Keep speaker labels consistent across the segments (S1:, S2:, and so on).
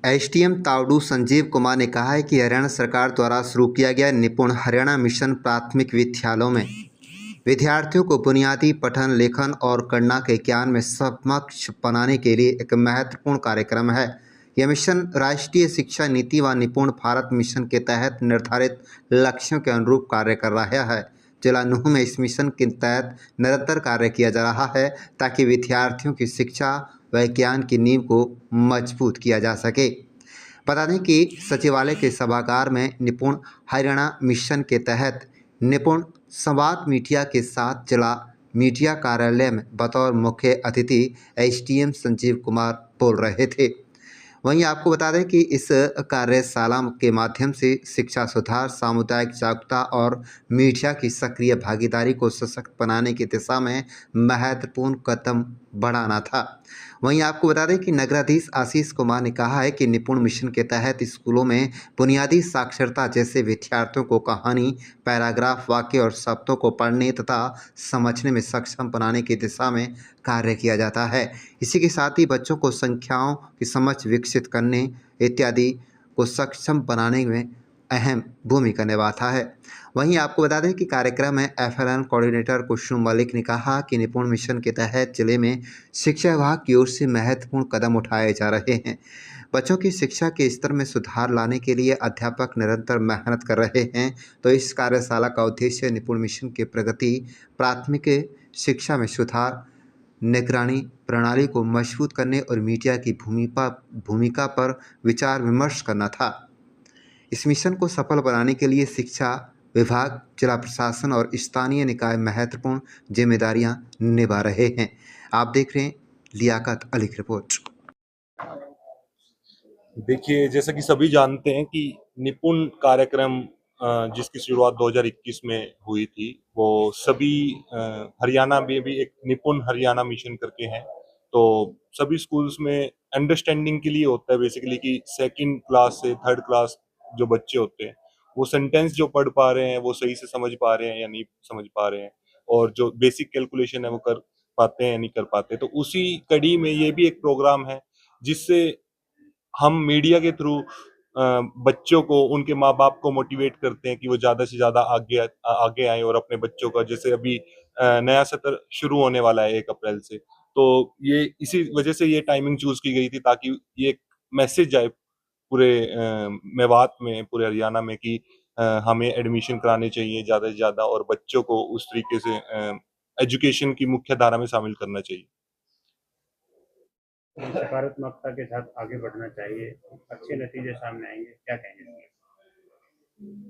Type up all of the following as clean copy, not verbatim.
S1: SDM Tauru Sanjeev Kumar ने कहा है कि हरियाणा सरकार द्वारा शुरू किया गया निपुण हरियाणा मिशन प्राथमिक विद्यालयों में विद्यार्थियों को बुनियादी पठन, लेखन और गणना के ज्ञान में सक्षम बनाने के लिए एक महत्वपूर्ण कार्यक्रम है। यह मिशन राष्ट्रीय शिक्षा नीति व निपुण भारत मिशन के तहत निर्धारित लक्ष्यों के अनुरूप कार्य कर रहा है। जिला नूंह में इस मिशन के तहत निरंतर कार्य किया जा रहा है ताकि विद्यार्थियों की शिक्षा व ज्ञान की नींव को मजबूत किया जा सके। बता दें कि सचिवालय के सभागार में निपुण हरियाणा मिशन के तहत निपुण संवाद मीडिया के साथ जिला मीडिया कार्यालय में बतौर मुख्य अतिथि एसडीएम संजीव कुमार बोल रहे थे। वहीं आपको बता दें कि इस कार्यशाला के माध्यम से शिक्षा सुधार, सामुदायिक जागरूकता और मीडिया की सक्रिय भागीदारी को सशक्त बनाने की दिशा में महत्वपूर्ण कदम बढ़ाना था। वहीं आपको बता दें कि नगराधीश आशीष कुमार ने कहा है कि निपुण मिशन के तहत स्कूलों में बुनियादी साक्षरता जैसे विद्यार्थियों को कहानी, पैराग्राफ, वाक्य और शब्दों को पढ़ने तथा समझने में सक्षम बनाने की दिशा में कार्य किया जाता है। इसी के साथ ही बच्चों को संख्याओं की समझ विकसित करने इत्यादि को सक्षम बनाने में अहम भूमिका निभाता है। वहीं आपको बता दें कि कार्यक्रम में एफएलएन कोऑर्डिनेटर कुसुम मलिक ने कहा कि निपुण मिशन के तहत जिले में शिक्षा विभाग की ओर से महत्वपूर्ण कदम उठाए जा रहे हैं। बच्चों की शिक्षा के स्तर में सुधार लाने के लिए अध्यापक निरंतर मेहनत कर रहे हैं। तो इस कार्यशाला का उद्देश्य निपुण मिशन की प्रगति, प्राथमिक शिक्षा में सुधार, निगरानी प्रणाली को मजबूत करने और मीडिया की भूमिका पर विचार विमर्श करना था। इस मिशन को सफल बनाने के लिए शिक्षा विभाग, जिला प्रशासन और स्थानीय निकाय महत्वपूर्ण जिम्मेदारियां निभा रहे हैं। आप देख रहे हैं लियाकत अली की रिपोर्ट।
S2: देखिए, जैसा कि सभी जानते हैं कि निपुण कार्यक्रम जिसकी शुरुआत 2021 में हुई थी, वो सभी हरियाणा में भी एक निपुण हरियाणा मिशन करके हैं। तो सभी स्कूल्स में अंडरस्टैंडिंग के लिए होता है बेसिकली कि सेकंड क्लास से थर्ड क्लास जो बच्चे होते हैं, वो सेंटेंस जो पढ़ पा रहे हैं वो सही से समझ पा रहे हैं या नहीं समझ पा रहे हैं, और जो बेसिक कैलकुलेशन है वो कर पाते हैं या नहीं कर पाते। तो उसी कड़ी में ये भी एक प्रोग्राम है जिससे हम मीडिया के थ्रू बच्चों को, उनके माँ-बाप को मोटिवेट करते हैं कि वो ज़्यादा से ज़्यादा आगे आएँ और अपने बच्चों का, जैसे अभी नया सत्र शुरू होने वाला है 1 अप्रैल से, तो ये इसी वजह से ये टाइमिंग चूज़ की गई थी ताकि ये एक मैसेज जाए पूरे मेवात में, पूरे हरियाणा में कि हमें एडमिशन कराने चाहिए ज़्यादा से ज़्यादा और बच्चों को उस तरीके से एजुकेशन की मुख्य धारा में शामिल करना चाहिए।
S3: सकारात्मकता के साथ आगे बढ़ना चाहिए, अच्छे नतीजे सामने आएंगे, क्या कहेंगे?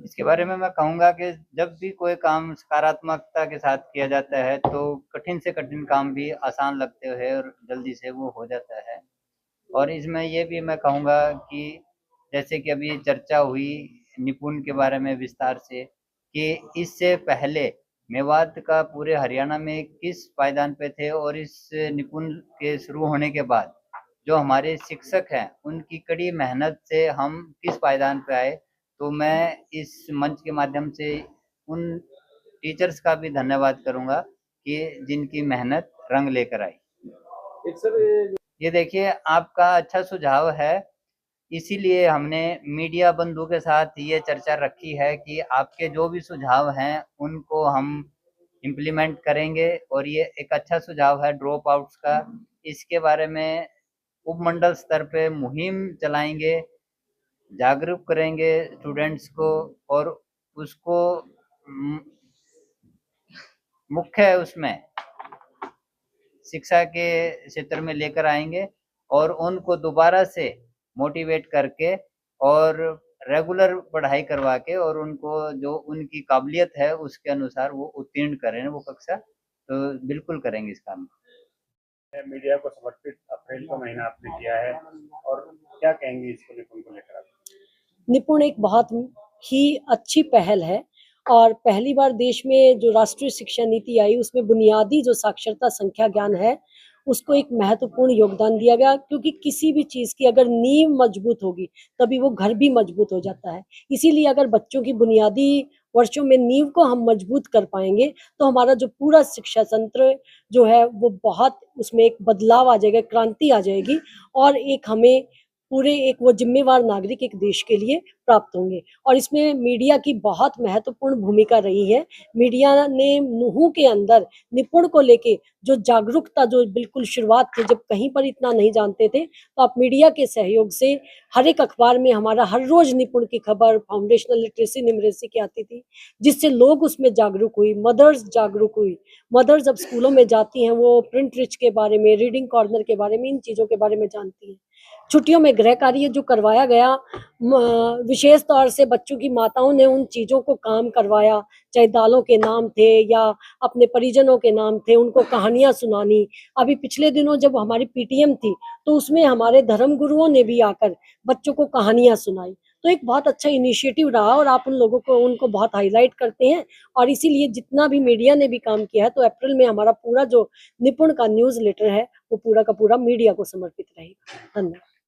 S4: इसके बारे में मैं कहूँगा कि जब भी कोई काम सकारात्मकता के साथ किया जाता है तो कठिन से कठिन काम भी आसान लगते हैं और जल्दी से वो हो जाता है। और इसमें ये भी मैं कहूँगा कि जैसे कि अभी चर्चा हुई निपुण के बारे में विस्तार से, कि इससे पहले मेवात का पूरे हरियाणा में किस पायदान पे थे और इस निपुण के शुरू होने के बाद जो हमारे शिक्षक हैं उनकी कड़ी मेहनत से हम किस पायदान पे आए। तो मैं इस मंच के माध्यम से उन टीचर्स का भी धन्यवाद करूंगा कि जिनकी मेहनत रंग लेकर आई। ये देखिए, आपका अच्छा सुझाव है, इसीलिए हमने मीडिया बंधु के साथ ये चर्चा रखी है कि आपके जो भी सुझाव हैं उनको हम इम्प्लीमेंट करेंगे। और ये एक अच्छा सुझाव है ड्रॉप आउट्स का, इसके बारे में उपमंडल स्तर पे मुहिम चलाएंगे, जागरूक करेंगे स्टूडेंट्स को और उसको मुख्य उसमें शिक्षा के क्षेत्र में लेकर आएंगे और उनको दोबारा से मोटिवेट करके और रेगुलर पढ़ाई करवा के और उनको जो उनकी काबिलियत है उसके अनुसार वो उत्तीर्ण करें वो कक्षा, तो बिल्कुल करेंगे इस काम।
S3: मीडिया को समर्पित अप्रैल का महीना आपने किया है, और क्या कहेंगे इसको निपुण को लेकर?
S5: निपुण एक बहुत ही अच्छी पहल है और पहली बार देश में जो राष्ट्रीय शिक्षा नीति आई उसमें बुनियादी जो साक्षरता संख्या ज्ञान है उसको एक महत्वपूर्ण योगदान दिया गया, क्योंकि किसी भी चीज की अगर नींव मजबूत होगी तभी वो घर भी मजबूत हो जाता है। इसीलिए अगर बच्चों की बुनियादी वर्षों में नींव को हम मजबूत कर पाएंगे तो हमारा जो पूरा शिक्षा तंत्र जो है वो बहुत उसमें एक बदलाव आ जाएगा, क्रांति आ जाएगी और एक हमें पूरे एक वो जिम्मेवार नागरिक एक देश के लिए प्राप्त होंगे। और इसमें मीडिया की बहुत महत्वपूर्ण भूमिका रही है। मीडिया ने नुहू के अंदर निपुण को लेके जो जागरूकता जो बिल्कुल शुरुआत थी, जब कहीं पर इतना नहीं जानते थे, तो आप मीडिया के सहयोग से हर एक अखबार में हमारा हर रोज निपुण की खबर, फाउंडेशनल लिटरेसी न्यूमरेसी की आती थी, जिससे लोग उसमें जागरूक हुई, मदर्स जागरूक हुई। मदर्स अब स्कूलों में जाती हैं, वो प्रिंट रिच के बारे में, रीडिंग कॉर्नर के बारे में, इन चीज़ों के बारे में जानती हैं। छुट्टियों में गृह कार्य जो करवाया गया, विशेष तौर से बच्चों की माताओं ने उन चीज़ों को काम करवाया, चाहे दालों के नाम थे या अपने परिजनों के नाम थे, उनको कहानियाँ सुनानी। अभी पिछले दिनों जब हमारी पीटीएम थी, तो उसमें हमारे धर्म गुरुओं ने भी आकर बच्चों को कहानियाँ सुनाई। तो एक बहुत अच्छा इनिशिएटिव रहा और आप उन लोगों को उनको बहुत हाईलाइट करते हैं, और इसीलिए जितना भी मीडिया ने भी काम किया है, तो अप्रैल में हमारा पूरा जो निपुण का न्यूज़ लेटर है, वो पूरा का पूरा मीडिया को समर्पित रहेगा। धन्यवाद।